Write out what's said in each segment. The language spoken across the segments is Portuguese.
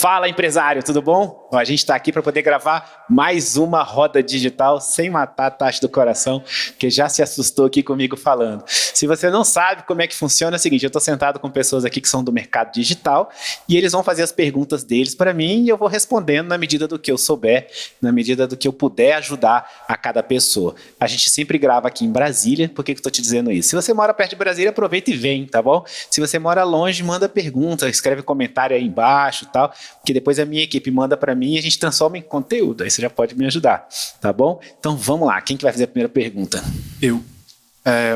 Fala, empresário, tudo bom? A gente está aqui para poder gravar mais uma roda digital sem matar a Tati do coração, que já se assustou aqui comigo falando. Se você não sabe como é que funciona, é o seguinte, eu estou sentado com pessoas aqui que são do mercado digital e eles vão fazer as perguntas deles para mim e eu vou respondendo na medida do que eu souber, na medida do que eu puder ajudar a cada pessoa. A gente sempre grava aqui em Brasília, por que eu estou te dizendo isso? Se você mora perto de Brasília, aproveita e vem, tá bom? Se você mora longe, manda pergunta, escreve comentário aí embaixo e tal, porque depois a minha equipe manda para mim e a gente transforma em conteúdo, aí você já pode me ajudar, tá bom? Então vamos lá, quem que vai fazer a primeira pergunta? Eu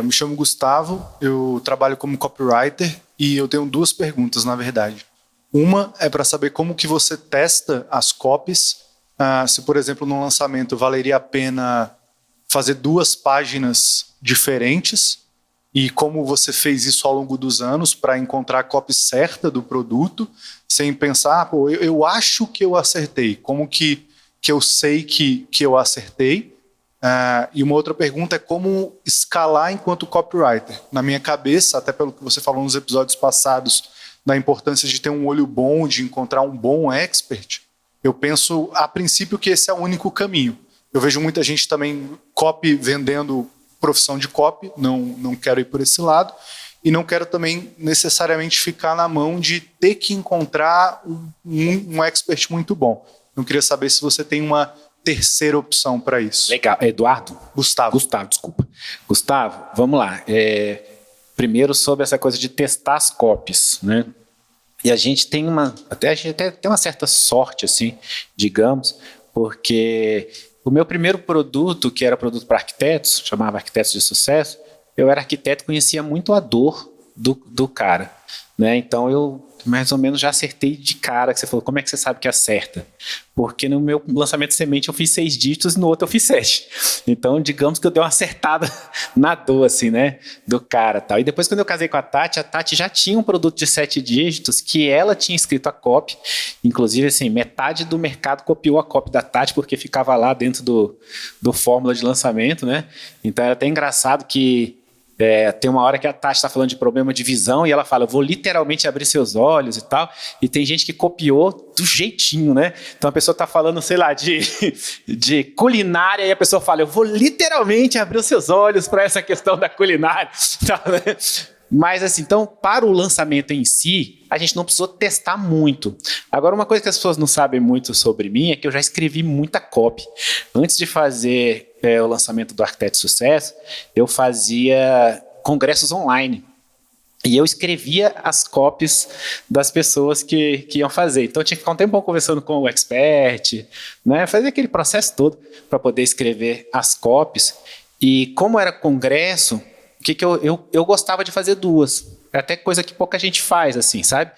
me chamo Gustavo, eu trabalho como copywriter e eu tenho duas perguntas, na verdade. Uma é para saber como que você testa as copies, se, por exemplo, no lançamento valeria a pena fazer duas páginas diferentes e como você fez isso ao longo dos anos para encontrar a copy certa do produto, sem pensar, pô, eu acho que eu acertei, como que eu sei que eu acertei? E uma outra pergunta é como escalar enquanto copywriter. Na minha cabeça, até pelo que você falou nos episódios passados, da importância de ter um olho bom, de encontrar um bom expert, eu penso, a princípio, que esse é o único caminho. Eu vejo muita gente também copy vendendo profissão de copy, não quero ir por esse lado, e não quero também necessariamente ficar na mão de ter que encontrar um expert muito bom. Eu queria saber se você tem uma terceira opção para isso. Legal. Eduardo? Gustavo, desculpa. Gustavo, vamos lá. Primeiro sobre essa coisa de testar as copies, né? E a gente tem até tem uma certa sorte, assim, digamos, porque o meu primeiro produto, que era produto para arquitetos, chamava Arquitetos de Sucesso, eu era arquiteto e conhecia muito a dor do cara, né? Então eu mais ou menos já acertei de cara, que você falou, como é que você sabe que acerta? Porque no meu lançamento de semente eu fiz 6 dígitos e no outro eu fiz 7. Então, digamos que eu dei uma acertada na dor, assim, né, do cara, tal. E depois, quando eu casei com a Tati já tinha um produto de 7 dígitos que ela tinha escrito a copy. Inclusive, assim, metade do mercado copiou a copy da Tati porque ficava lá dentro do fórmula de lançamento, né? Então, era até engraçado que tem uma hora que a Tati está falando de problema de visão e ela fala, eu vou literalmente abrir seus olhos e tal, e tem gente que copiou do jeitinho, né? Então a pessoa está falando, sei lá, de culinária e a pessoa fala, eu vou literalmente abrir os seus olhos para essa questão da culinária. Mas assim, então para o lançamento em si, a gente não precisou testar muito. Agora, uma coisa que as pessoas não sabem muito sobre mim é que eu já escrevi muita copy. Antes de fazer o lançamento do Arquiteto de Sucesso, eu fazia congressos online. E eu escrevia as copies das pessoas que iam fazer. Então, eu tinha que ficar um tempão conversando com o expert, né? Fazer aquele processo todo para poder escrever as copies. E como era congresso, eu gostava de fazer duas. É até coisa que pouca gente faz, assim, sabe?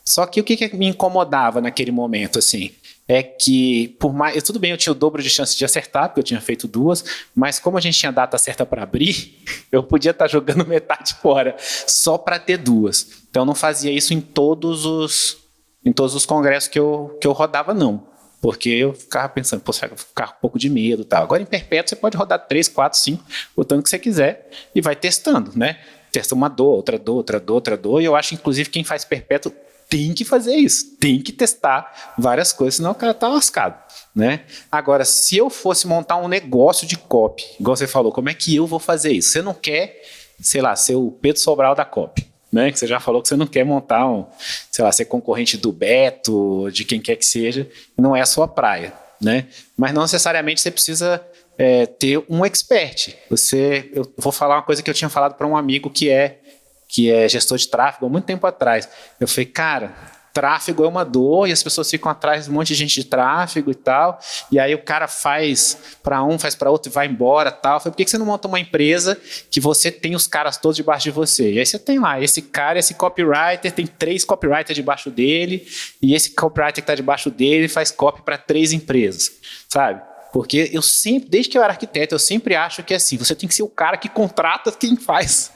Só que o que me incomodava naquele momento, assim, é que, por mais... Tudo bem, eu tinha o dobro de chance de acertar, porque eu tinha feito duas, mas como a gente tinha data certa para abrir, eu podia estar jogando metade fora, só para ter duas. Então, eu não fazia isso em todos os congressos que eu rodava, não. Porque eu ficava pensando, pô, será que eu vou ficar com um pouco de medo e tal. Agora, em perpétuo, você pode rodar 3, 4, 5, o tanto que você quiser, e vai testando, né? Testa uma dor, outra dor, outra dor, outra dor, e eu acho, inclusive, quem faz perpétuo tem que fazer isso, tem que testar várias coisas, senão o cara tá lascado, né? Agora, se eu fosse montar um negócio de copy, igual você falou, como é que eu vou fazer isso? Você não quer, sei lá, ser o Pedro Sobral da copy, né? Que você já falou que você não quer montar sei lá, ser concorrente do Beto, de quem quer que seja, não é a sua praia, né? Mas não necessariamente você precisa ter um expert. Eu vou falar uma coisa que eu tinha falado para um amigo que é gestor de tráfego há muito tempo atrás. Eu falei, cara, tráfego é uma dor e as pessoas ficam atrás de um monte de gente de tráfego e tal, e aí o cara faz para um, faz para outro e vai embora tal. Eu falei, por que você não monta uma empresa que você tem os caras todos debaixo de você? E aí você tem lá, esse cara, esse copywriter, tem 3 copywriters debaixo dele, e esse copywriter que está debaixo dele faz copy para 3 empresas, sabe? Porque eu sempre, desde que eu era arquiteto, eu sempre acho que assim, você tem que ser o cara que contrata quem faz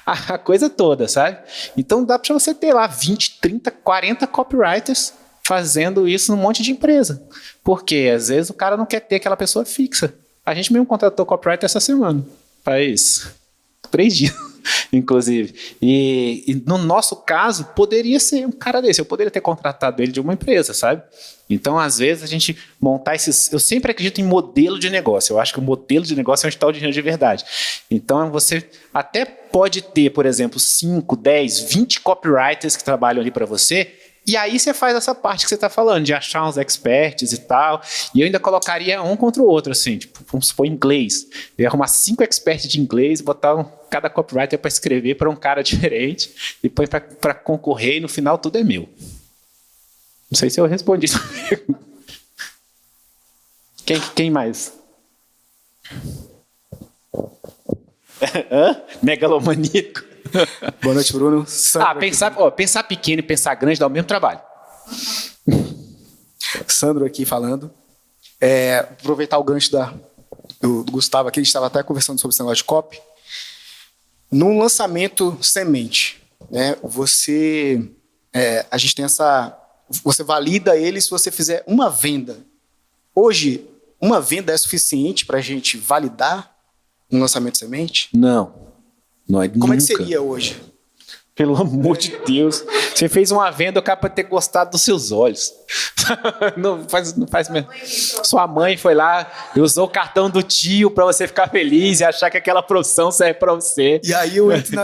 a coisa toda, sabe? Então dá para você ter lá 20, 30, 40 copywriters fazendo isso num monte de empresa. Porque às vezes o cara não quer ter aquela pessoa fixa. A gente mesmo contratou copywriter essa semana. Faz 3 dias. inclusive. E no nosso caso, poderia ser um cara desse. Eu poderia ter contratado ele de uma empresa, sabe? Então, às vezes, a gente montar esses... Eu sempre acredito em modelo de negócio. Eu acho que o modelo de negócio é onde está o dinheiro de verdade. Então, você até pode ter, por exemplo, 5, 10, 20 copywriters que trabalham ali para você. E aí você faz essa parte que você está falando, de achar uns experts e tal. E eu ainda colocaria um contra o outro, assim, tipo, vamos supor, inglês. Eu ia arrumar 5 experts de inglês, botar cada copywriter para escrever para um cara diferente, e põe para concorrer, e no final tudo é meu. Não sei se eu respondi isso. Quem mais? Megalomaníaco. Boa noite, Bruno. Sandro Pensar pequeno e pensar grande dá o mesmo trabalho. Sandro aqui falando. Aproveitar o gancho do Gustavo aqui, a gente estava até conversando sobre esse negócio de copy. Num lançamento semente, né, a gente tem você valida ele se você fizer uma venda. Hoje, uma venda é suficiente para a gente validar um lançamento semente? Não. Como é que seria hoje? Pelo amor de Deus. Você fez uma venda, o cara pode ter gostado dos seus olhos. Não faz mesmo. Sua mãe foi lá e usou o cartão do tio para você ficar feliz e achar que aquela profissão serve para você. E aí eu entro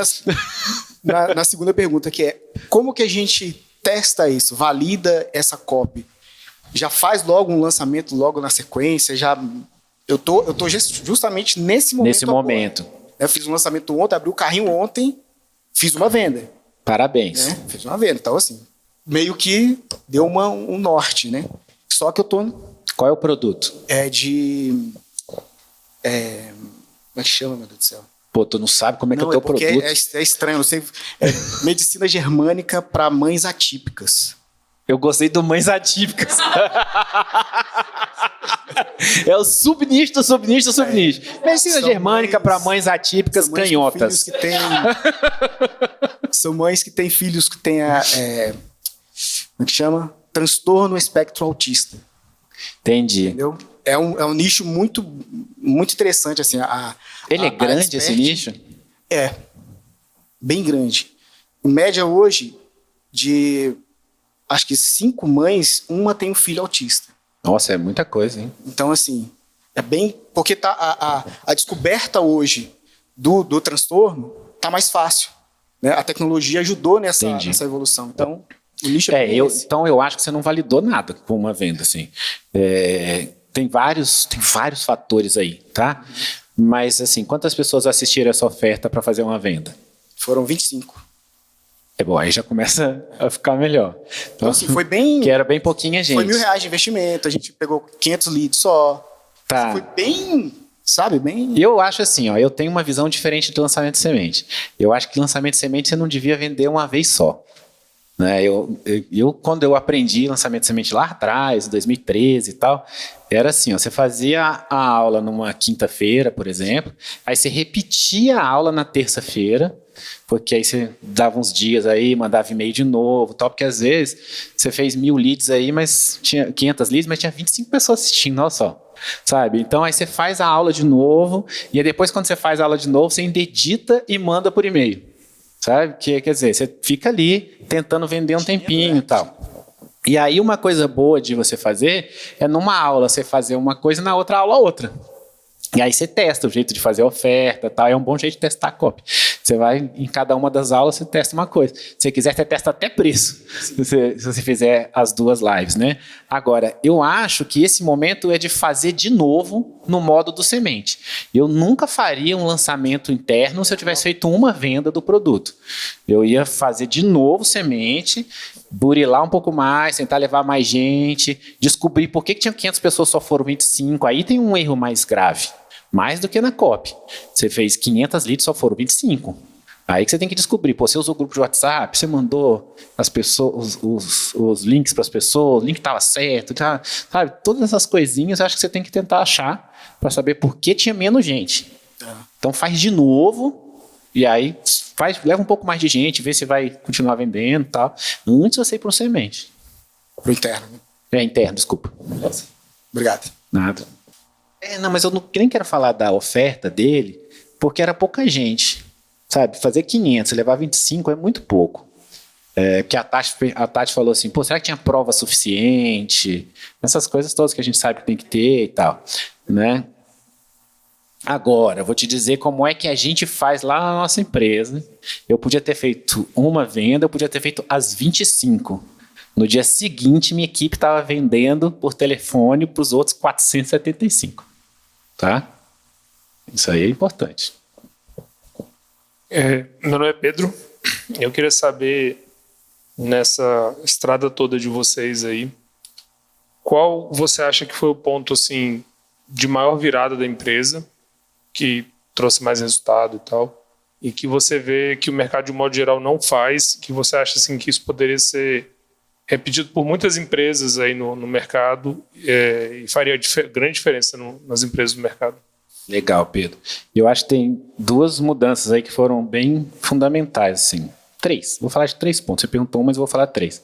na segunda pergunta, que é: como que a gente testa isso? Valida essa copy? Já faz logo um lançamento logo na sequência? Eu tô justamente nesse momento. Nesse momento. Eu fiz um lançamento ontem, abri o carrinho ontem, fiz uma venda. Parabéns. Né? Fiz uma venda. Então, assim, meio que deu um norte, né? Só que eu tô... Qual é o produto? Como é que chama, meu Deus do céu? Pô, tu não sabe como é que é o teu produto? É estranho, não sei. Medicina germânica para mães atípicas. Eu gostei do Mães Atípicas. É o subnicho do subnicho do subnicho. Medicina germânica para mães atípicas canhotas. São mães que têm filhos que têm como é que chama? Transtorno espectro autista. Entendi. Entendeu? É um nicho muito, muito interessante. Assim, Ele é grande, esse nicho? É. Bem grande. Em média, hoje, acho que 5 mães, uma tem um filho autista. Nossa, é muita coisa, hein? Então, assim, é bem... Porque a descoberta hoje do transtorno tá mais fácil. Né? A tecnologia ajudou nessa evolução. Então, o nicho é bem esse. Então, eu acho que você não validou nada com uma venda, assim. Tem vários fatores aí, tá? Mas, assim, quantas pessoas assistiram essa oferta para fazer uma venda? Foram 25. Bom, aí já começa a ficar melhor. Então, assim, foi bem... Que era bem pouquinha gente. Foi R$1.000 de investimento, a gente pegou 500 leads só. Tá. Foi bem, sabe, bem... Eu acho assim, eu tenho uma visão diferente do lançamento de semente. Eu acho que lançamento de semente você não devia vender uma vez só. Né? Quando eu aprendi lançamento de semente lá atrás, em 2013 e tal, era assim, você fazia a aula numa quinta-feira, por exemplo, aí você repetia a aula na terça-feira, porque aí você dava uns dias aí, mandava e-mail de novo, tal, porque às vezes você fez 1.000 leads aí, mas tinha 500 leads, mas tinha 25 pessoas assistindo, olha só, sabe? Então aí você faz a aula de novo, e aí depois quando você faz a aula de novo, você edita e manda por e-mail, sabe? Quer dizer, você fica ali tentando vender um tempinho e tal. E aí uma coisa boa de você fazer é numa aula você fazer uma coisa e na outra aula outra. E aí você testa o jeito de fazer a oferta, tal. É um bom jeito de testar a copy. Você vai em cada uma das aulas, você testa uma coisa. Se você quiser, você testa até preço, se você fizer as 2 lives, né? Agora, eu acho que esse momento é de fazer de novo no modo do semente. Eu nunca faria um lançamento interno se eu tivesse feito uma venda do produto. Eu ia fazer de novo semente, burilar um pouco mais, tentar levar mais gente, descobrir por que tinha 500 pessoas, só foram 25. Aí tem um erro mais grave. Mais do que na copy. Você fez 500 leads, só foram 25. Aí que você tem que descobrir. Você usou o grupo de WhatsApp, você mandou as pessoas, os links para as pessoas, o link estava certo, tá, sabe? Todas essas coisinhas eu acho que você tem que tentar achar para saber por que tinha menos gente. Então faz de novo e aí leva um pouco mais de gente, vê se vai continuar vendendo e tal. Antes você ir para o semente. Para o interno. Né? Interno, desculpa. Beleza. Obrigado. Nada. Não, mas eu nem quero falar da oferta dele, porque era pouca gente. sabe? Fazer 500 e levar 25 é muito pouco. Porque a Tati falou assim, pô, será que tinha prova suficiente? Essas coisas todas que a gente sabe que tem que ter e tal, né? Agora, eu vou te dizer como é que a gente faz lá na nossa empresa. Eu podia ter feito uma venda, eu podia ter feito as 25. No dia seguinte, minha equipe estava vendendo por telefone para os outros 475. Tá? Isso aí é importante. Meu nome é Pedro. Eu queria saber, nessa estrada toda de vocês aí, qual você acha que foi o ponto assim, de maior virada da empresa, que trouxe mais resultado e tal, e que você vê que o mercado de modo geral não faz, que você acha assim, que isso poderia ser repetido por muitas empresas aí no mercado e faria grande diferença nas empresas do mercado? Legal, Pedro. Eu acho que tem duas mudanças aí que foram bem fundamentais, assim. 3. Vou falar de 3 pontos. Você perguntou, mas eu vou falar 3.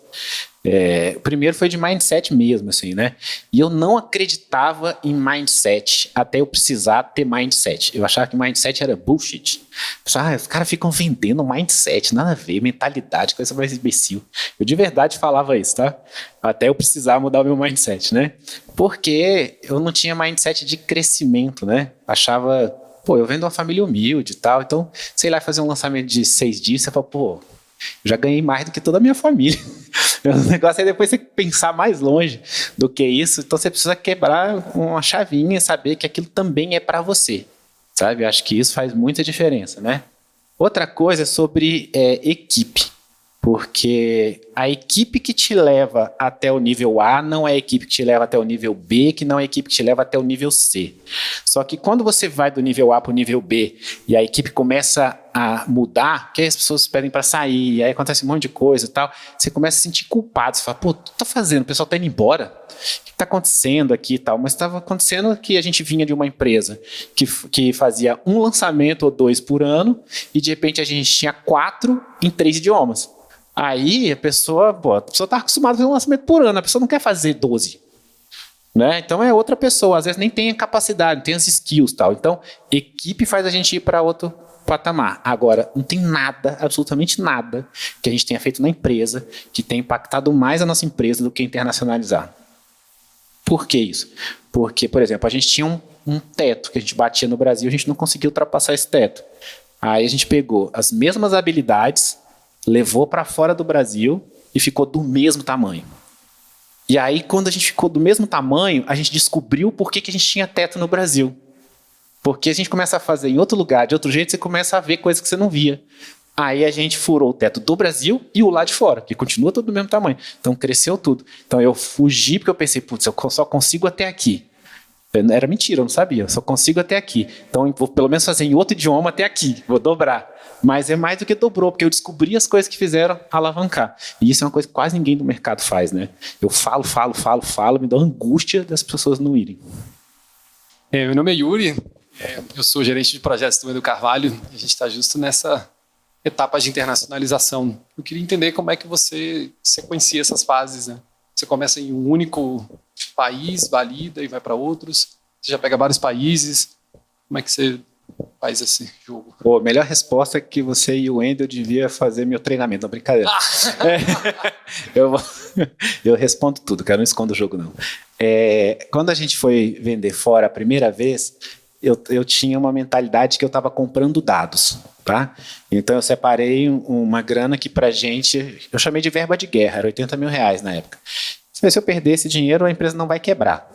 O primeiro foi de mindset mesmo, assim, né? E eu não acreditava em mindset até eu precisar ter mindset. Eu achava que mindset era bullshit. Os caras ficam vendendo mindset, nada a ver, mentalidade, coisa mais imbecil. Eu de verdade falava isso, tá? Até eu precisar mudar o meu mindset, né? Porque eu não tinha mindset de crescimento, né? Achava... Pô, eu vendo uma família humilde e tal, então, sei lá, fazer um lançamento de 6 dias, você fala, pô, eu já ganhei mais do que toda a minha família. O negócio é depois você pensar mais longe do que isso, então você precisa quebrar uma chavinha e saber que aquilo também é para você, sabe? Eu acho que isso faz muita diferença, né? Outra coisa é sobre equipe. Porque a equipe que te leva até o nível A não é a equipe que te leva até o nível B, que não é a equipe que te leva até o nível C. Só que quando você vai do nível A para o nível B e a equipe começa a mudar, que aí as pessoas pedem para sair, aí acontece um monte de coisa e tal, você começa a se sentir culpado. Você fala, pô, o que tá fazendo? O pessoal tá indo embora? O que está acontecendo aqui e tal? Mas estava acontecendo que a gente vinha de uma empresa que fazia um lançamento ou 2 por ano e de repente a gente tinha 4 em 3 idiomas. Aí a pessoa está acostumada a fazer um lançamento por ano, a pessoa não quer fazer 12. Né? Então é outra pessoa, às vezes nem tem a capacidade, não tem as skills e tal. Então, equipe faz a gente ir para outro patamar. Agora, não tem nada, absolutamente nada, que a gente tenha feito na empresa que tenha impactado mais a nossa empresa do que internacionalizar. Por que isso? Porque, por exemplo, a gente tinha um teto que a gente batia no Brasil, a gente não conseguiu ultrapassar esse teto. Aí a gente pegou as mesmas habilidades, levou para fora do Brasil e ficou do mesmo tamanho. E aí, quando a gente ficou do mesmo tamanho, a gente descobriu por que a gente tinha teto no Brasil. Porque a gente começa a fazer em outro lugar, de outro jeito, você começa a ver coisas que você não via. Aí a gente furou o teto do Brasil e o lá de fora, que continua todo do mesmo tamanho. Então cresceu tudo. Então eu fugi porque eu pensei, putz, eu só consigo até aqui. Era mentira, eu não sabia, eu só consigo até aqui. Então eu vou pelo menos fazer em outro idioma até aqui, vou dobrar. Mas é mais do que dobrou, porque eu descobri as coisas que fizeram alavancar. E isso é uma coisa que quase ninguém do mercado faz, né? Eu falo, me dá angústia das pessoas não irem. Meu nome é Yuri, eu sou gerente de projetos do Edu Carvalho, e a gente está justo nessa etapa de internacionalização. Eu queria entender como é que você sequencia essas fases, né? Você começa em um único país, valida e vai para outros, você já pega vários países, como é que você faz esse jogo? Pô, melhor resposta é que você e o Wendel devia fazer meu treinamento, não, brincadeira. Eu respondo tudo, cara, não escondo o jogo não. Quando a gente foi vender fora a primeira vez, eu tinha uma mentalidade que eu estava comprando dados, tá? Então eu separei uma grana que pra gente, eu chamei de verba de guerra, era R$80 mil na época. Se eu perder esse dinheiro, a empresa não vai quebrar.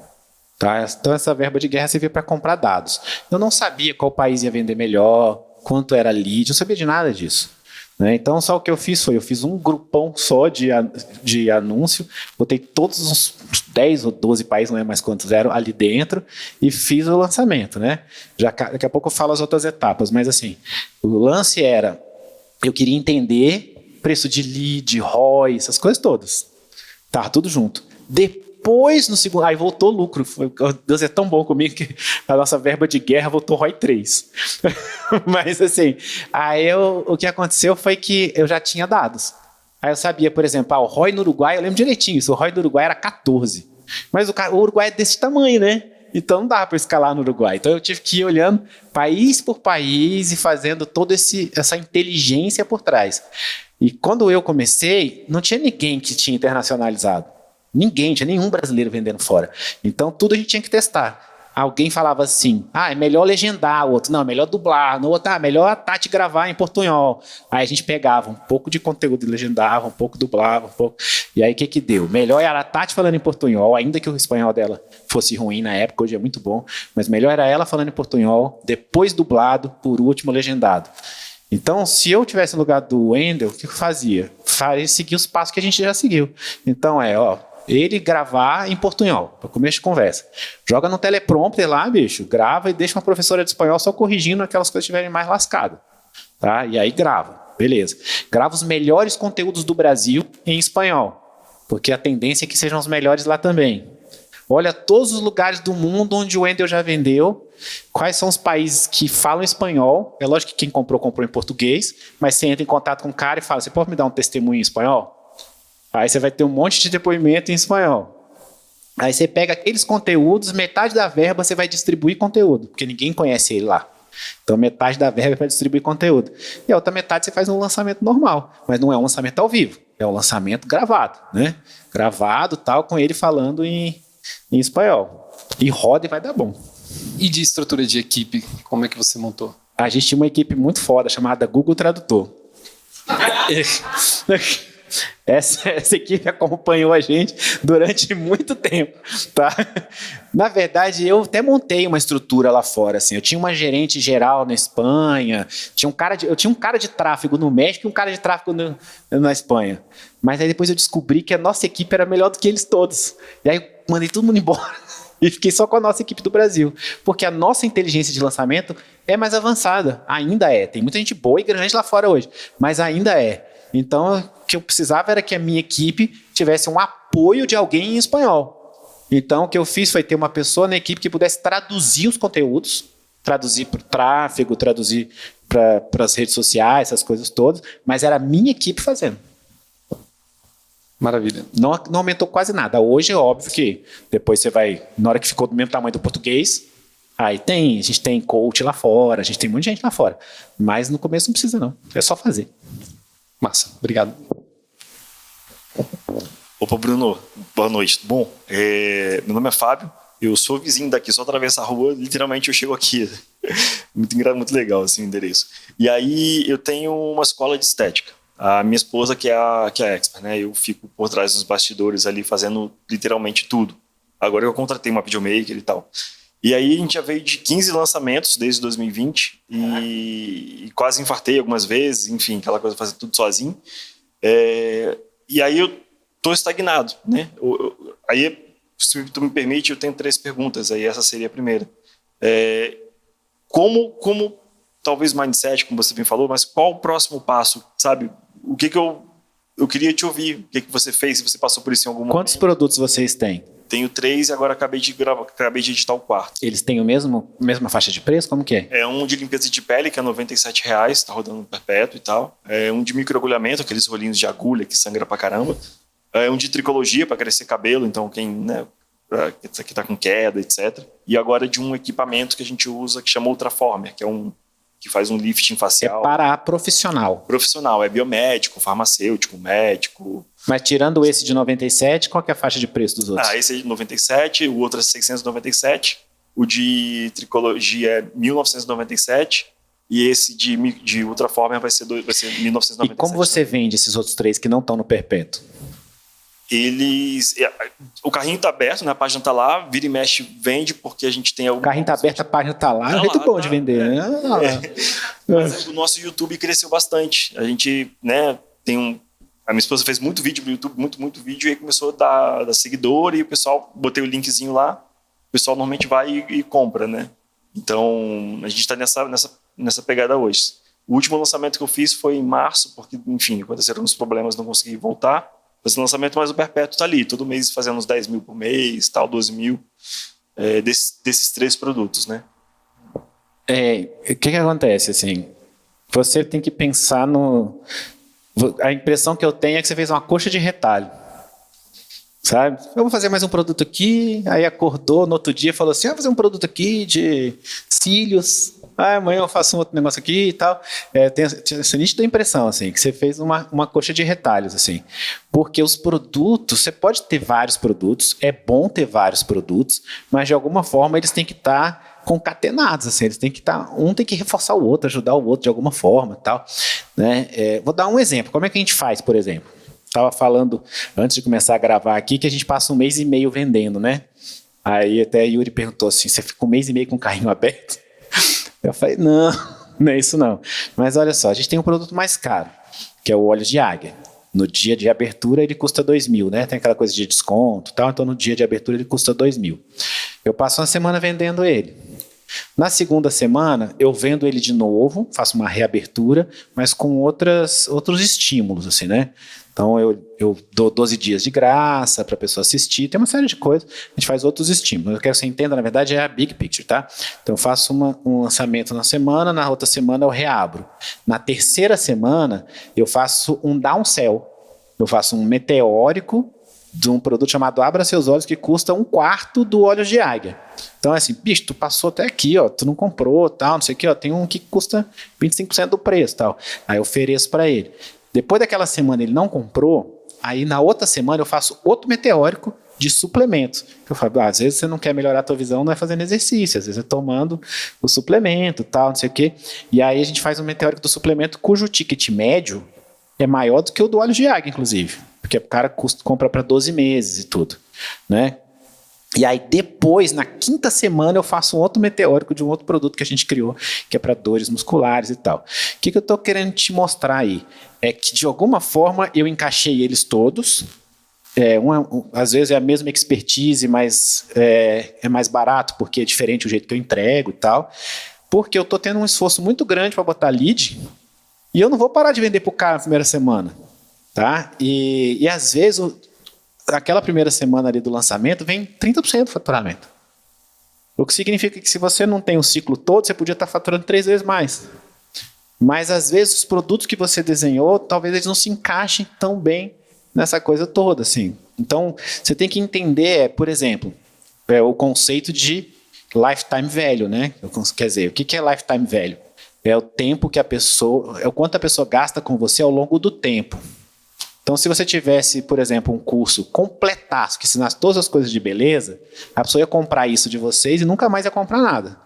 Tá? Então essa verba de guerra servia para comprar dados. Eu não sabia qual país ia vender melhor, quanto era lead, não sabia de nada disso. Né? Então só o que eu fiz foi, eu fiz um grupão só de anúncio, botei todos os 10 ou 12 países, não é mais quantos eram, ali dentro e fiz o lançamento. Né? Daqui a pouco eu falo as outras etapas, mas assim, o lance era, eu queria entender preço de lead, ROI, essas coisas todas. Tá, tudo junto. Depois, no segundo... Aí voltou lucro. Deus é tão bom comigo que a nossa verba de guerra voltou ROI 3. Mas assim, aí o que aconteceu foi que eu já tinha dados. Aí eu sabia, por exemplo, o ROI no Uruguai, eu lembro direitinho isso, o ROI do Uruguai era 14. Mas o Uruguai é desse tamanho, né? Então não dava para escalar no Uruguai. Então eu tive que ir olhando país por país e fazendo toda essa inteligência por trás. E quando eu comecei, não tinha ninguém que tinha internacionalizado. Ninguém, tinha nenhum brasileiro vendendo fora. Então tudo a gente tinha que testar. Alguém falava assim, é melhor legendar, o outro, não, é melhor dublar, no outro, melhor a Tati gravar em portunhol. Aí a gente pegava um pouco de conteúdo e legendava, um pouco dublava, um pouco. E aí o que deu? Melhor era a Tati falando em portunhol, ainda que o espanhol dela fosse ruim na época, hoje é muito bom, mas melhor era ela falando em portunhol, depois dublado, por último legendado. Então, se eu tivesse no lugar do Wendel, o que eu fazia? Seguir os passos que a gente já seguiu. Então ele gravar em portunhol, para começo de conversa. Joga no teleprompter lá, bicho, grava e deixa uma professora de espanhol só corrigindo aquelas coisas que estiverem mais lascadas. Tá? E aí grava, beleza. Grava os melhores conteúdos do Brasil em espanhol, porque a tendência é que sejam os melhores lá também. Olha todos os lugares do mundo onde o Wendel já vendeu, quais são os países que falam espanhol. É lógico que quem comprou em português, mas você entra em contato com o cara e fala, você pode me dar um testemunho em espanhol? Aí você vai ter um monte de depoimento em espanhol. Aí você pega aqueles conteúdos, metade da verba você vai distribuir conteúdo, porque ninguém conhece ele lá. Então metade da verba é para distribuir conteúdo. E a outra metade você faz um lançamento normal, mas não é um lançamento ao vivo, é um lançamento gravado, né? Gravado, tal, com ele falando em espanhol. E roda e vai dar bom. E de estrutura de equipe, como é que você montou? A gente tinha uma equipe muito foda, chamada Google Tradutor. Essa equipe acompanhou a gente durante muito tempo, tá? Na verdade, eu até montei uma estrutura lá fora, assim. Eu tinha uma gerente geral na Espanha, eu tinha um cara de tráfego no México e um cara de tráfego na Espanha. Mas aí depois eu descobri que a nossa equipe era melhor do que eles todos. E aí eu mandei todo mundo embora e fiquei só com a nossa equipe do Brasil. Porque a nossa inteligência de lançamento é mais avançada, ainda é. Tem muita gente boa e grande lá fora hoje, mas ainda é. Então, o que eu precisava era que a minha equipe tivesse um apoio de alguém em espanhol. Então, o que eu fiz foi ter uma pessoa na equipe que pudesse traduzir os conteúdos, traduzir para o tráfego, traduzir para as redes sociais, essas coisas todas, mas era a minha equipe fazendo. Maravilha. Não aumentou quase nada. Hoje é óbvio que depois você vai, na hora que ficou do mesmo tamanho do português, a gente tem coach lá fora, a gente tem muita gente lá fora. Mas no começo não precisa não, é só fazer. Massa, obrigado. Opa, Bruno, boa noite, tudo bom? Meu nome é Fábio, eu sou vizinho daqui, só atravessar a rua, literalmente eu chego aqui. Muito legal assim, o endereço. E aí eu tenho uma escola de estética. A minha esposa que é a expert, né? Eu fico por trás dos bastidores ali fazendo literalmente tudo. Agora eu contratei uma videomaker e tal. E aí a gente já veio de 15 lançamentos desde 2020 e quase infartei algumas vezes, enfim, aquela coisa de fazer tudo sozinho. E aí eu tô estagnado, né? Aí, se tu me permite, eu tenho 3 perguntas, aí essa seria a primeira. Como talvez mindset, como você bem falou, mas qual o próximo passo, sabe? O que eu queria te ouvir, o que você fez, se você passou por isso em algum momento. Quantos produtos vocês têm? Tenho 3 e agora acabei de editar o 4º. Eles têm a mesma faixa de preço? Como que é? É um de limpeza de pele, que é R$97, está rodando no perpétuo e tal. É um de microagulhamento, aqueles rolinhos de agulha que sangra pra caramba. É um de tricologia para crescer cabelo, então quem, né, que tá com queda, etc. E agora de um equipamento que a gente usa que chama Ultraformer, que é que faz um lifting facial. É para profissional. Profissional, é biomédico, farmacêutico, médico. Mas tirando esse de 97, qual que é a faixa de preço dos outros? Esse é de 97, o outro é 697, o de tricologia é 1997 e esse de Ultraformer vai ser 1997. E como você vende esses outros 3 que não estão no perpétuo? O carrinho tá aberto, né? A página tá lá, vira e mexe, vende, porque a gente tem algum... O carrinho tá aberto, a página tá lá, é um jeito bom de vender, né? Mas o nosso YouTube cresceu bastante. A gente, né, a minha esposa fez muito vídeo no YouTube, muito vídeo, e aí começou a dar seguidor, e o pessoal, botei o linkzinho lá, o pessoal normalmente vai e compra, né? Então, a gente tá nessa pegada hoje. O último lançamento que eu fiz foi em março, porque, enfim, aconteceram uns problemas, não consegui voltar. Esse lançamento, mas o perpétuo tá ali, todo mês fazendo uns 10 mil por mês, tal, 12 mil, desses 3 produtos, né? O que acontece, assim? Você tem que pensar no... A impressão que eu tenho é que você fez uma coxa de retalho. sabe? Eu vou fazer mais um produto aqui, aí acordou no outro dia, falou assim, vou fazer um produto aqui de cílios, amanhã eu faço um outro negócio aqui e tal. Tem essa nítida impressão, assim, que você fez uma coxa de retalhos, assim, porque os produtos, você pode ter vários produtos, é bom ter vários produtos, mas de alguma forma eles têm que estar concatenados, assim, eles têm que estar, um tem que reforçar o outro, ajudar o outro de alguma forma, tal, né? Vou dar um exemplo, como é que a gente faz, por exemplo? Estava falando, antes de começar a gravar aqui, que a gente passa 1 mês e meio vendendo, né? Aí até a Yuri perguntou assim, você fica 1 mês e meio com o carrinho aberto? Eu falei, não, não é isso não. Mas olha só, a gente tem um produto mais caro, que é o óleo de águia. No dia de abertura ele custa 2.000, né? Tem aquela coisa de desconto e tal, então no dia de abertura ele custa 2.000. Eu passo uma semana vendendo ele. Na segunda semana, eu vendo ele de novo, faço uma reabertura, mas com outros estímulos, assim, né? Então, eu dou 12 dias de graça para a pessoa assistir, tem uma série de coisas, a gente faz outros estímulos. Eu quero que você entenda, na verdade, é a big picture, tá? Então, eu faço um lançamento na semana, na outra semana eu reabro. Na terceira semana, eu faço um downsell, eu faço um meteórico de um produto chamado Abra Seus Olhos, que custa 1/4 do óleo de águia. Então é assim, bicho, tu passou até aqui, ó, tu não comprou, tal, não sei o que, ó, tem um que custa 25% do preço, tal. Aí eu ofereço para ele. Depois daquela semana ele não comprou, aí na outra semana eu faço outro meteórico de suplementos. Eu falo, às vezes você não quer melhorar a tua visão, não é fazendo exercício, às vezes é tomando o suplemento, tal, não sei o que. E aí a gente faz um meteórico do suplemento cujo ticket médio é maior do que o do óleo de água, inclusive. Porque o cara compra para 12 meses e tudo, né? E aí depois, na quinta semana, eu faço um outro meteórico de um outro produto que a gente criou, que é para dores musculares e tal. O que eu estou querendo te mostrar aí? É que, de alguma forma, eu encaixei eles todos. Às vezes é a mesma expertise, mas é mais barato, porque é diferente o jeito que eu entrego e tal. Porque eu estou tendo um esforço muito grande para botar lead, e eu não vou parar de vender para o cara na primeira semana. Tá? E às vezes, aquela primeira semana ali do lançamento, vem 30% do faturamento. O que significa que se você não tem o ciclo todo, você podia estar faturando 3 vezes mais. Mas às vezes os produtos que você desenhou, talvez eles não se encaixem tão bem nessa coisa toda, assim. Então, você tem que entender, por exemplo, o conceito de lifetime value, né? Quer dizer, o que é lifetime value? É o tempo que é o quanto a pessoa gasta com você ao longo do tempo. Então, se você tivesse, por exemplo, um curso completaço, que ensinasse todas as coisas de beleza, a pessoa ia comprar isso de vocês e nunca mais ia comprar nada.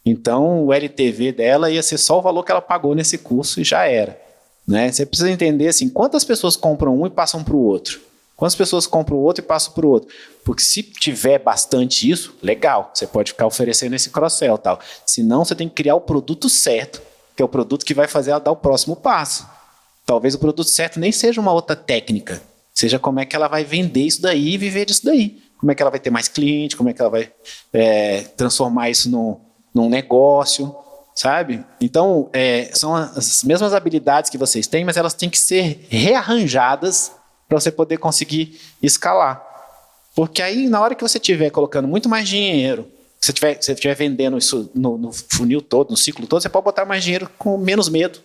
Então, o LTV dela ia ser só o valor que ela pagou nesse curso e já era. Né? Você precisa entender assim, quantas pessoas compram um e passam para o outro. Quantas pessoas compram o outro e passam para o outro. Porque se tiver bastante isso, legal, você pode ficar oferecendo esse cross-sell e tal. Senão, você tem que criar o produto certo, que é o produto que vai fazer ela dar o próximo passo. Talvez o produto certo nem seja uma outra técnica, seja como é que ela vai vender isso daí e viver disso daí. Como é que ela vai ter mais cliente, como é que ela vai transformar isso num negócio, sabe? Então, são as mesmas habilidades que vocês têm, mas elas têm que ser rearranjadas para você poder conseguir escalar. Porque aí, na hora que você estiver colocando muito mais dinheiro, se você estiver vendendo isso no funil todo, no ciclo todo, você pode botar mais dinheiro com menos medo.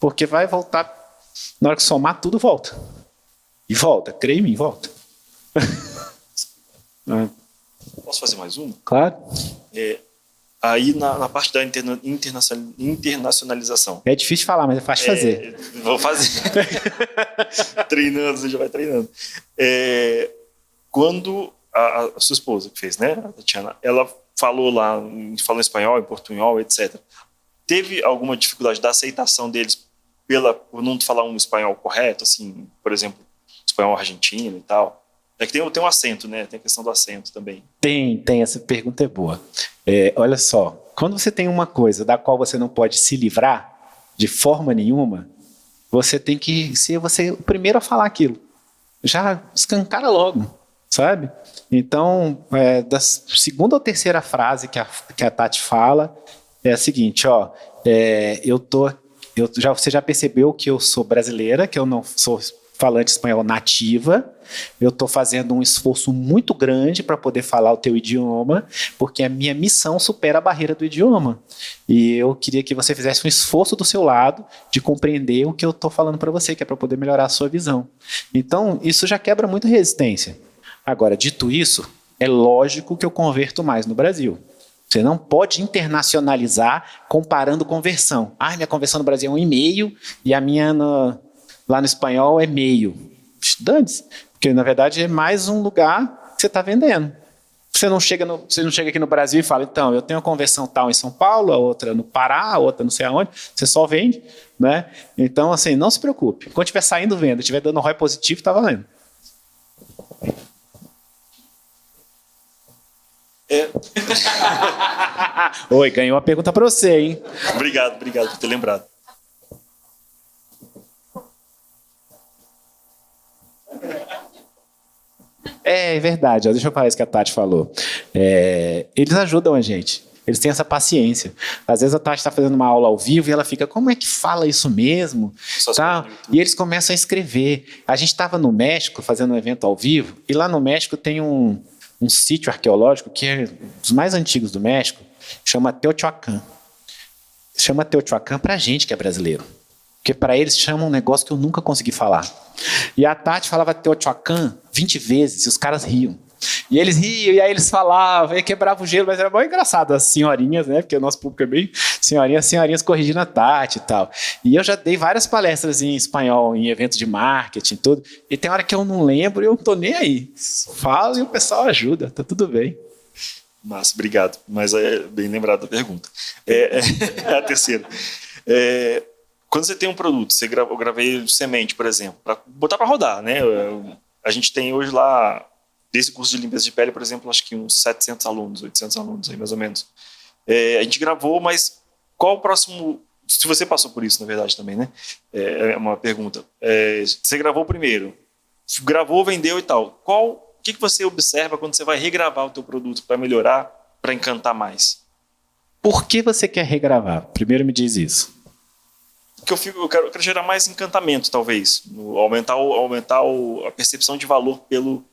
Porque vai voltar, na hora que somar, tudo volta. E volta, creia em mim, volta. Posso fazer mais uma? Claro. Aí na parte da internacionalização. É difícil falar, mas é fácil de fazer. Vou fazer. Treinando, você já vai treinando. Quando a sua esposa que fez, né, a Tatiana, ela falou falou em espanhol, em portunhol, etc. Teve alguma dificuldade da aceitação deles por não falar um espanhol correto, assim, por exemplo, espanhol argentino e tal? É que tem um acento, né? Tem a questão do acento também. Tem, essa pergunta é boa. Olha só, quando você tem uma coisa da qual você não pode se livrar de forma nenhuma, você tem que ser você o primeiro a falar aquilo. Já escancara logo, sabe? Então, da segunda ou terceira frase que a Tati fala é a seguinte, ó, você já percebeu que eu sou brasileira, que eu não sou falante espanhol nativa, eu estou fazendo um esforço muito grande para poder falar o teu idioma, porque a minha missão supera a barreira do idioma. E eu queria que você fizesse um esforço do seu lado de compreender o que eu estou falando para você, que é para poder melhorar a sua visão. Então, isso já quebra muita resistência. Agora, dito isso, é lógico que eu converto mais no Brasil. Você não pode internacionalizar comparando conversão. Ah, minha conversão no Brasil é 1,5 e a minha lá no espanhol é meio. Dane-se, porque na verdade é mais um lugar que você está vendendo. Você não chega aqui no Brasil e fala, então, eu tenho uma conversão tal em São Paulo, a outra no Pará, a outra não sei aonde, você só vende, né? Então, assim, não se preocupe. Quando estiver saindo venda, estiver dando ROI positivo, está valendo. Oi, ganhei uma pergunta para você, hein? Obrigado por ter lembrado. É verdade, ó, deixa eu falar isso que a Tati falou. Eles ajudam a gente, eles têm essa paciência. Às vezes a Tati está fazendo uma aula ao vivo e ela fica, como é que fala isso mesmo? Tá? E eles começam a escrever. A gente estava no México fazendo um evento ao vivo, e lá no México tem um sítio arqueológico que é dos mais antigos do México, chama Teotihuacan. Chama Teotihuacan pra gente que é brasileiro. Porque para eles chama um negócio que eu nunca consegui falar. E a Tati falava Teotihuacan 20 vezes e os caras riam. E eles riam, e aí eles falavam, e quebrava o gelo, mas era bem engraçado, as senhorinhas, né? Porque o nosso público é bem senhorinhas corrigindo a Tati e tal. E eu já dei várias palestras em espanhol, em eventos de marketing e tudo, e tem hora que eu não lembro e eu não tô nem aí. Falo e o pessoal ajuda, tá tudo bem. Massa, obrigado. Mas é bem lembrado da pergunta. A terceira. Quando você tem um produto, eu gravei semente, por exemplo, para botar para rodar, né? A gente tem hoje lá, desse curso de limpeza de pele, por exemplo, acho que uns 700 alunos, 800 alunos, aí mais ou menos. A gente gravou, mas qual o próximo... Se você passou por isso, na verdade, também, né? É uma pergunta. Você gravou primeiro, gravou, vendeu e tal. O que você observa quando você vai regravar o teu produto para melhorar, para encantar mais? Por que você quer regravar? Primeiro me diz isso. Porque eu quero gerar mais encantamento, talvez. Aumentar a percepção de valor pelo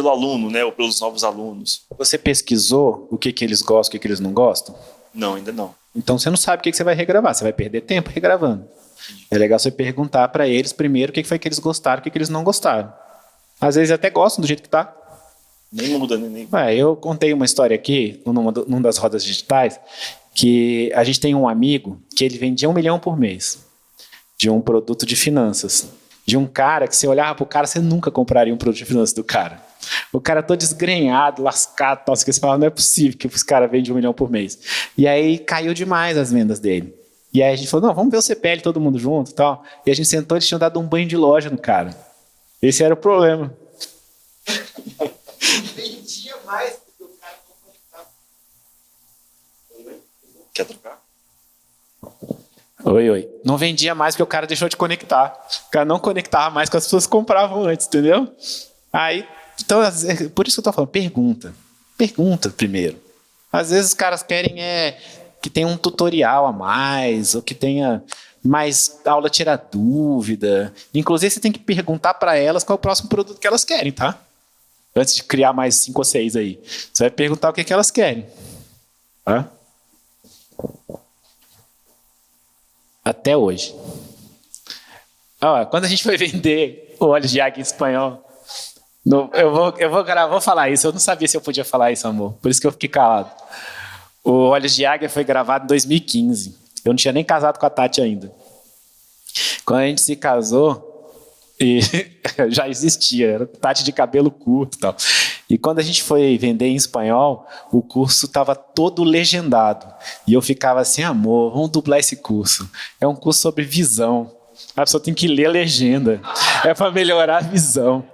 aluno, né? Ou pelos novos alunos. Você pesquisou o que eles gostam e o que eles não gostam? Não, ainda não. Então você não sabe o que você vai regravar, você vai perder tempo regravando. É legal você perguntar para eles primeiro o que foi que eles gostaram e o que eles não gostaram. Às vezes até gostam do jeito que tá. Nem muda, nem... Eu contei uma história aqui, numa das rodas digitais, que a gente tem um amigo que ele vendia 1 milhão por mês de um produto de finanças. De um cara que você olhava pro cara, você nunca compraria um produto de finanças do cara. O cara todo desgrenhado, lascado, tal, você falava, não é possível que os caras vendem 1 milhão por mês. E aí caiu demais as vendas dele. E aí a gente falou, não, vamos ver o CPL todo mundo junto e tal. E a gente sentou, eles tinham dado um banho de loja no cara. Esse era o problema. Vendia mais porque o cara não conectava. Quer trocar? Oi. Não vendia mais porque o cara deixou de conectar. O cara não conectava mais com as pessoas que compravam antes, entendeu? Aí, então, por isso que eu tô falando, pergunta. Pergunta primeiro. Às vezes os caras querem que tenha um tutorial a mais, ou que tenha mais aula tirar dúvida. Inclusive, você tem que perguntar para elas qual é o próximo produto que elas querem, tá? Antes de criar mais 5 ou 6 aí. Você vai perguntar o que elas querem. Tá? Até hoje. Quando a gente foi vender o óleo de água em espanhol, vou falar isso. Eu não sabia se eu podia falar isso, amor. Por isso que eu fiquei calado. O óleo de águia foi gravado em 2015. Eu não tinha nem casado com a Tati ainda. Quando a gente se casou, já existia, era Tati de cabelo curto e tal. E quando a gente foi vender em espanhol, o curso estava todo legendado. E eu ficava assim, amor, vamos dublar esse curso. É um curso sobre visão. A pessoa tem que ler a legenda. É para melhorar a visão.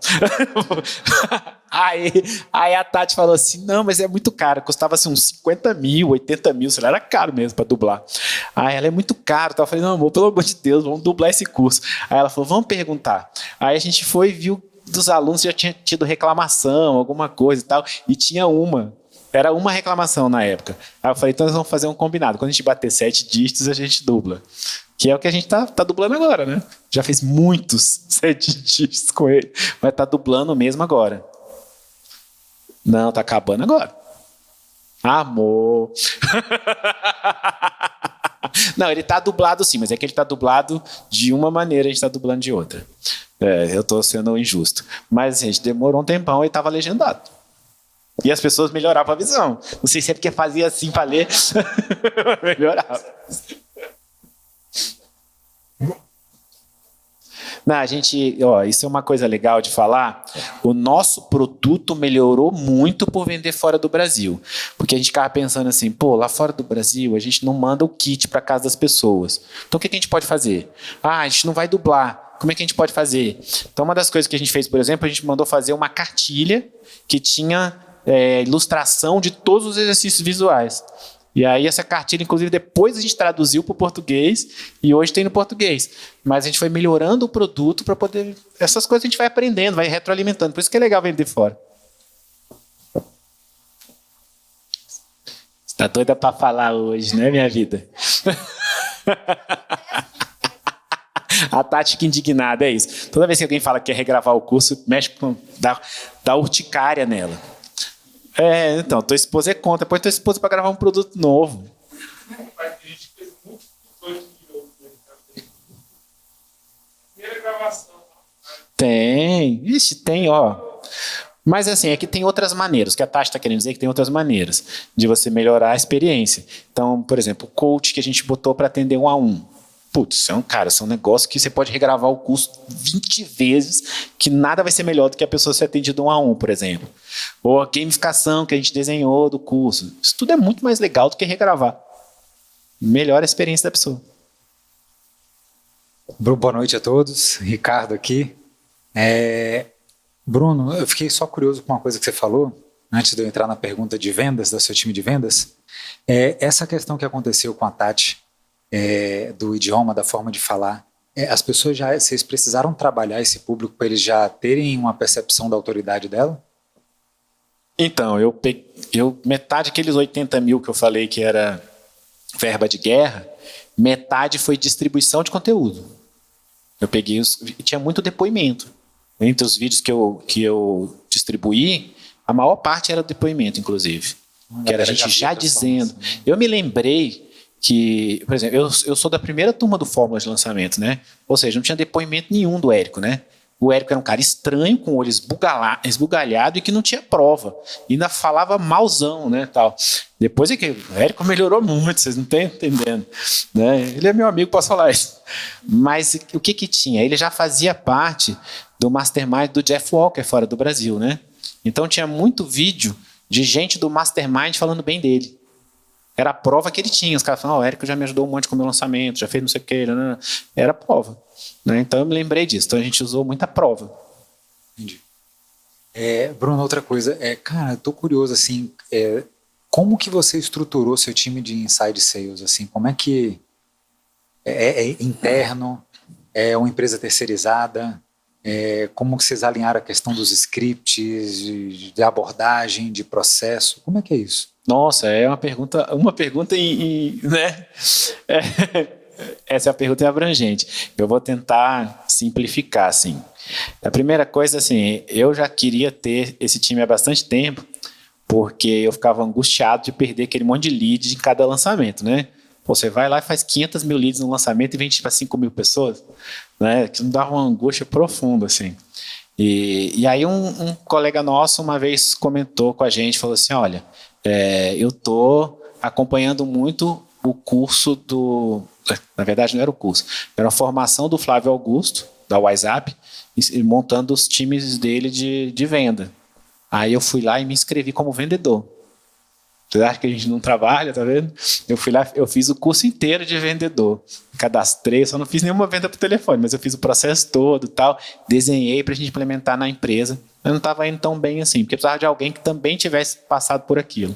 Aí a Tati falou assim, não, mas é muito caro. Custava assim, uns 50 mil, 80 mil. Sei lá, era caro mesmo para dublar. Aí ela é muito caro. Eu falei, não, amor, pelo amor de Deus, vamos dublar esse curso. Aí ela falou, vamos perguntar. Aí a gente foi e viu dos alunos já tinha tido reclamação, alguma coisa e tal. E tinha era uma reclamação na época. Aí eu falei, então nós vamos fazer um combinado. Quando a gente bater 7 dígitos, a gente dubla. Que é o que a gente tá dublando agora, né? Já fez muitos 7 dias com ele, mas tá dublando mesmo agora. Não, tá acabando agora. Amor. Não, ele tá dublado sim, mas é que ele tá dublado de uma maneira, a gente tá dublando de outra. Eu tô sendo injusto. Mas, gente, demorou um tempão e tava legendado. E as pessoas melhoravam a visão. Não sei se é porque fazia assim pra ler. Melhorava. Não, isso é uma coisa legal de falar. O nosso produto melhorou muito por vender fora do Brasil. Porque a gente ficava pensando assim, lá fora do Brasil a gente não manda o kit para casa das pessoas. Então o que a gente pode fazer? A gente não vai dublar. Como é que a gente pode fazer? Então uma das coisas que a gente fez, por exemplo, a gente mandou fazer uma cartilha que tinha ilustração de todos os exercícios visuais. E aí essa cartilha, inclusive, depois a gente traduziu para o português e hoje tem no português. Mas a gente foi melhorando o produto para poder... Essas coisas a gente vai aprendendo, vai retroalimentando. Por isso que é legal vender fora. Você tá doida para falar hoje, né, minha vida? A Tati fica indignada, é isso. Toda vez que alguém fala que quer regravar o curso, mexe com... dá urticária nela. Então, tua esposa é contra. Põe tua esposa para gravar um produto novo. Primeira gravação. Tem. Ixi, tem, ó. Mas assim, é que tem outras maneiras. O que a Tati está querendo dizer é que tem outras maneiras de você melhorar a experiência. Então, por exemplo, o coach que a gente botou para atender 1 a 1. Putz, é um negócio que você pode regravar o curso 20 vezes, que nada vai ser melhor do que a pessoa ser atendida 1 a 1, por exemplo. Ou a gamificação que a gente desenhou do curso. Isso tudo é muito mais legal do que regravar. Melhora a experiência da pessoa. Boa noite a todos. Ricardo aqui. Bruno, eu fiquei só curioso com uma coisa que você falou, antes de eu entrar na pergunta de vendas, do seu time de vendas. Essa questão que aconteceu com a Tati, do idioma, da forma de falar, as pessoas vocês precisaram trabalhar esse público para eles já terem uma percepção da autoridade dela? Então, metade daqueles 80 mil que eu falei que era verba de guerra, metade foi distribuição de conteúdo. Eu peguei tinha muito depoimento. Entre os vídeos que eu distribuí, a maior parte era depoimento, inclusive. Que era a gente já dizendo. Eu me lembrei que, por exemplo, eu sou da primeira turma do Fórmula de Lançamento, né? Ou seja, não tinha depoimento nenhum do Érico, né? O Érico era um cara estranho, com o olho esbugalhado e que não tinha prova. E ainda falava malzão, né, tal. Depois é que o Érico melhorou muito, vocês não estão entendendo. Né? Ele é meu amigo, posso falar isso. Mas o que tinha? Ele já fazia parte do Mastermind do Jeff Walker fora do Brasil, né? Então tinha muito vídeo de gente do Mastermind falando bem dele. Era a prova que ele tinha. Os caras falavam, o Érico já me ajudou um monte com o meu lançamento, já fez não sei o que. Né? Era a prova. Né? Então eu me lembrei disso. Então a gente usou muita prova. Entendi. Bruno, outra coisa. Cara, eu tô curioso, assim, como que você estruturou seu time de inside sales? Assim, como é que é interno? É uma empresa terceirizada? Como que vocês alinharam a questão dos scripts, de abordagem, de processo? Como é que é isso? Nossa, é uma pergunta né? Essa é a pergunta abrangente. Eu vou tentar simplificar, assim. A primeira coisa, assim, eu já queria ter esse time há bastante tempo, porque eu ficava angustiado de perder aquele monte de leads em cada lançamento, né? Você vai lá e faz 500 mil leads no lançamento e vende para 5 mil pessoas, né? Que dá uma angústia profunda, assim. E aí um colega nosso uma vez comentou com a gente, falou assim, olha, eu estou acompanhando muito o curso na verdade não era o curso, era a formação do Flávio Augusto, da WhatsApp, montando os times dele de venda. Aí eu fui lá e me inscrevi como vendedor. Você acha que a gente não trabalha, tá vendo? Eu fui lá, eu fiz o curso inteiro de vendedor. Cadastrei, só não fiz nenhuma venda por telefone, mas eu fiz o processo todo, tal, desenhei para a gente implementar na empresa. Eu não estava indo tão bem assim, porque precisava de alguém que também tivesse passado por aquilo.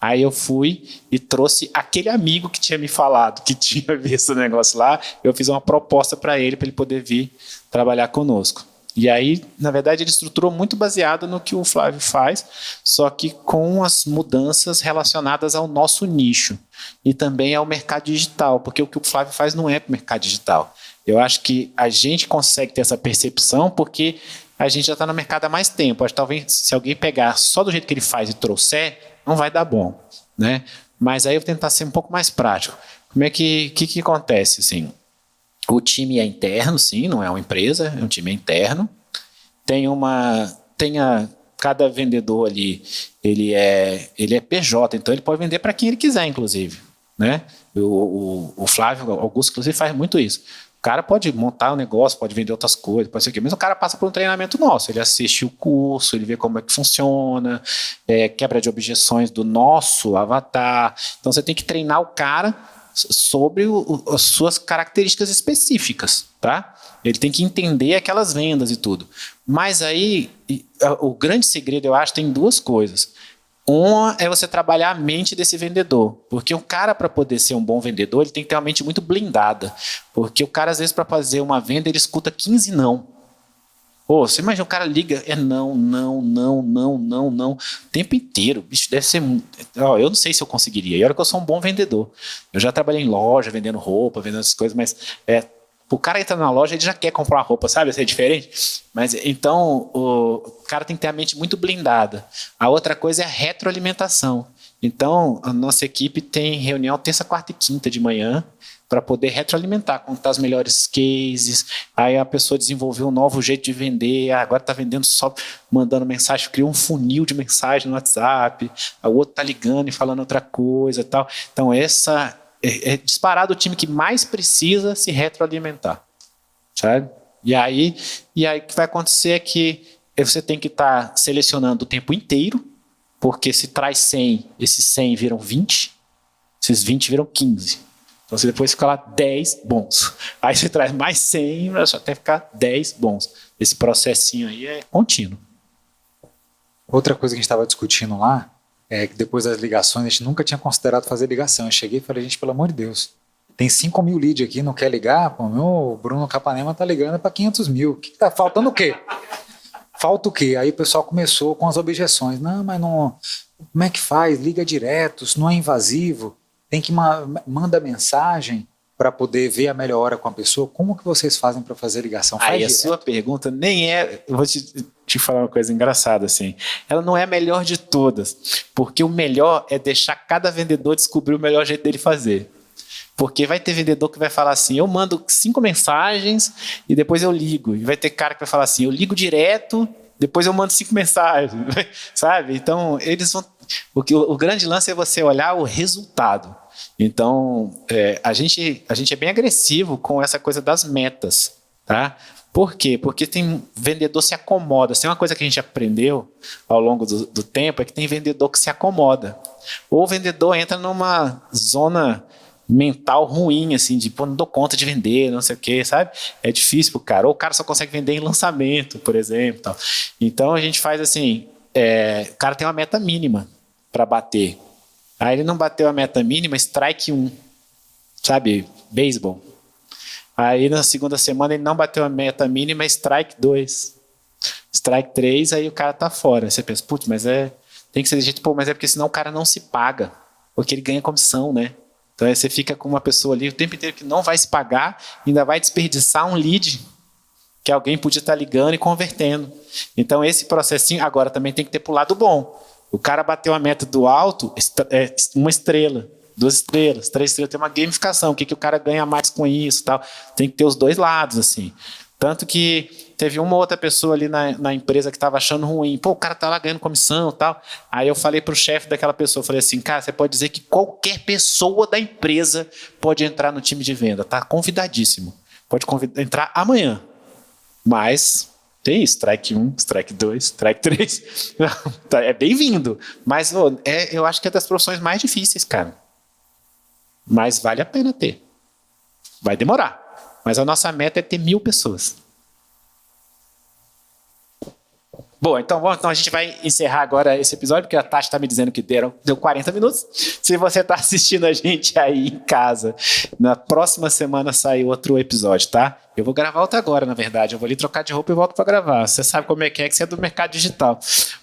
Aí eu fui e trouxe aquele amigo que tinha me falado, que tinha visto o negócio lá, eu fiz uma proposta para ele poder vir trabalhar conosco. E aí, na verdade, ele estruturou muito baseado no que o Flávio faz, só que com as mudanças relacionadas ao nosso nicho e também ao mercado digital, porque o que o Flávio faz não é para o mercado digital. Eu acho que a gente consegue ter essa percepção porque a gente já está no mercado há mais tempo. Acho que talvez se alguém pegar só do jeito que ele faz e trouxer, não vai dar bom, né? Mas aí eu vou tentar ser um pouco mais prático. Como é que acontece, assim? O time é interno, sim, não é uma empresa, é um time interno. Cada vendedor ali, ele é PJ, então ele pode vender para quem ele quiser, inclusive, né? O Flávio Augusto, inclusive, faz muito isso. O cara pode montar um negócio, pode vender outras coisas, pode ser o quê, mas o cara passa por um treinamento nosso, ele assiste o curso, ele vê como é que funciona, quebra de objeções do nosso avatar. Então você tem que treinar o cara sobre as suas características específicas, tá? Ele tem que entender aquelas vendas e tudo. Mas aí, o grande segredo, eu acho, tem duas coisas. Uma é você trabalhar a mente desse vendedor, porque o cara, para poder ser um bom vendedor, ele tem que ter uma mente muito blindada, porque o cara, às vezes, para fazer uma venda, ele escuta 15 não. Pô, você imagina, o cara liga, não, o tempo inteiro, bicho, deve ser... Ó, eu não sei se eu conseguiria, e olha que eu sou um bom vendedor. Eu já trabalhei em loja, vendendo roupa, vendendo essas coisas, mas o cara entra na loja, ele já quer comprar uma roupa, sabe? Isso é diferente. Mas, então, o cara tem que ter a mente muito blindada. A outra coisa é a retroalimentação. Então, a nossa equipe tem reunião terça, quarta e quinta de manhã, para poder retroalimentar, contar os melhores cases. Aí a pessoa desenvolveu um novo jeito de vender, agora está vendendo só mandando mensagem, criou um funil de mensagem no WhatsApp, o outro está ligando e falando outra coisa e tal. Então essa é disparado o time que mais precisa se retroalimentar, sabe? E aí o que vai acontecer é que você tem que estar selecionando o tempo inteiro, porque se traz 100, esses 100 viram 20, esses 20 viram 15. Então você depois fica lá 10 bons. Aí você traz mais 100, até ficar 10 bons. Esse processinho aí é contínuo. Outra coisa que a gente estava discutindo lá é que depois das ligações a gente nunca tinha considerado fazer ligação. Eu cheguei e falei, gente, pelo amor de Deus, tem 5 mil leads aqui, não quer ligar? Pô, meu Bruno Capanema tá ligando para 500 mil. Que tá faltando o quê? Falta o quê? Aí o pessoal começou com as objeções. Não, mas não... Como é que faz? Liga direto, isso não é invasivo. Tem que manda mensagem para poder ver a melhor hora com a pessoa. Como que vocês fazem para fazer ligação? Faz aí direto? A sua pergunta nem é... Eu vou te falar uma coisa engraçada, assim. Ela não é a melhor de todas, porque o melhor é deixar cada vendedor descobrir o melhor jeito dele fazer. Porque vai ter vendedor que vai falar assim, eu mando 5 mensagens e depois eu ligo. E vai ter cara que vai falar assim, eu ligo direto, depois eu mando 5 mensagens. Sabe? Então, eles vão... O grande lance é você olhar o resultado. Então, a gente é bem agressivo com essa coisa das metas, tá? Por quê? Porque tem vendedor que se acomoda. Se tem uma coisa que a gente aprendeu ao longo do tempo é que tem vendedor que se acomoda. Ou o vendedor entra numa zona mental ruim, assim, de pô, não dou conta de vender, não sei o quê, sabe? É difícil pro cara. Ou o cara só consegue vender em lançamento, por exemplo. Tal. Então a gente faz assim, o cara tem uma meta mínima para bater. Aí ele não bateu a meta mínima, strike 1, sabe? Beisebol. Aí na segunda semana ele não bateu a meta mínima, strike 2. Strike 3, aí o cara tá fora. Aí você pensa, putz, mas tem que ser de jeito, pô, mas é porque senão o cara não se paga, porque ele ganha comissão, né? Então aí você fica com uma pessoa ali o tempo inteiro que não vai se pagar, ainda vai desperdiçar um lead que alguém podia estar ligando e convertendo. Então esse processinho agora também tem que ter pro lado bom. O cara bateu a meta do alto, 1 estrela, 2 estrelas, 3 estrelas, tem uma gamificação, o que o cara ganha mais com isso, tal. Tem que ter os dois lados, assim. Tanto que teve uma outra pessoa ali na empresa que estava achando ruim, pô, o cara tá lá ganhando comissão e tal. Aí eu falei pro chefe daquela pessoa, falei assim, cara, você pode dizer que qualquer pessoa da empresa pode entrar no time de venda, tá convidadíssimo. Pode entrar amanhã, mas... Tem strike 1, strike 2, strike 3. É bem-vindo. Mas eu acho que é das profissões mais difíceis, cara. Mas vale a pena ter. Vai demorar. Mas a nossa meta é ter 1000 pessoas. Bom, então a gente vai encerrar agora esse episódio, porque a Tati está me dizendo que deu 40 minutos. Se você está assistindo a gente aí em casa, na próxima semana sai outro episódio, tá? Eu vou gravar outra agora, na verdade. Eu vou ali trocar de roupa e volto para gravar. Você sabe como é que você é do mercado digital.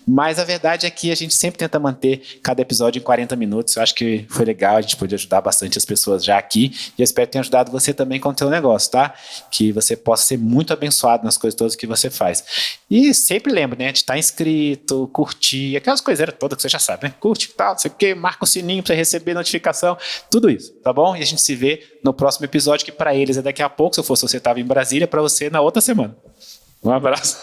Mas a verdade é que a gente sempre tenta manter cada episódio em 40 minutos. Eu acho que foi legal, a gente pôde ajudar bastante as pessoas já aqui. E eu espero que tenha ajudado você também com o teu negócio, tá? Que você possa ser muito abençoado nas coisas todas que você faz. E sempre lembre, né, de estar inscrito, curtir, aquelas coiseiras todas que você já sabe, né? Curte e tal, não sei o quê, marca o sininho para receber notificação, tudo isso, tá bom? E a gente se vê no próximo episódio, que para eles é daqui a pouco. Se eu fosse você, estava em Brasília, para você na outra semana. Um abraço.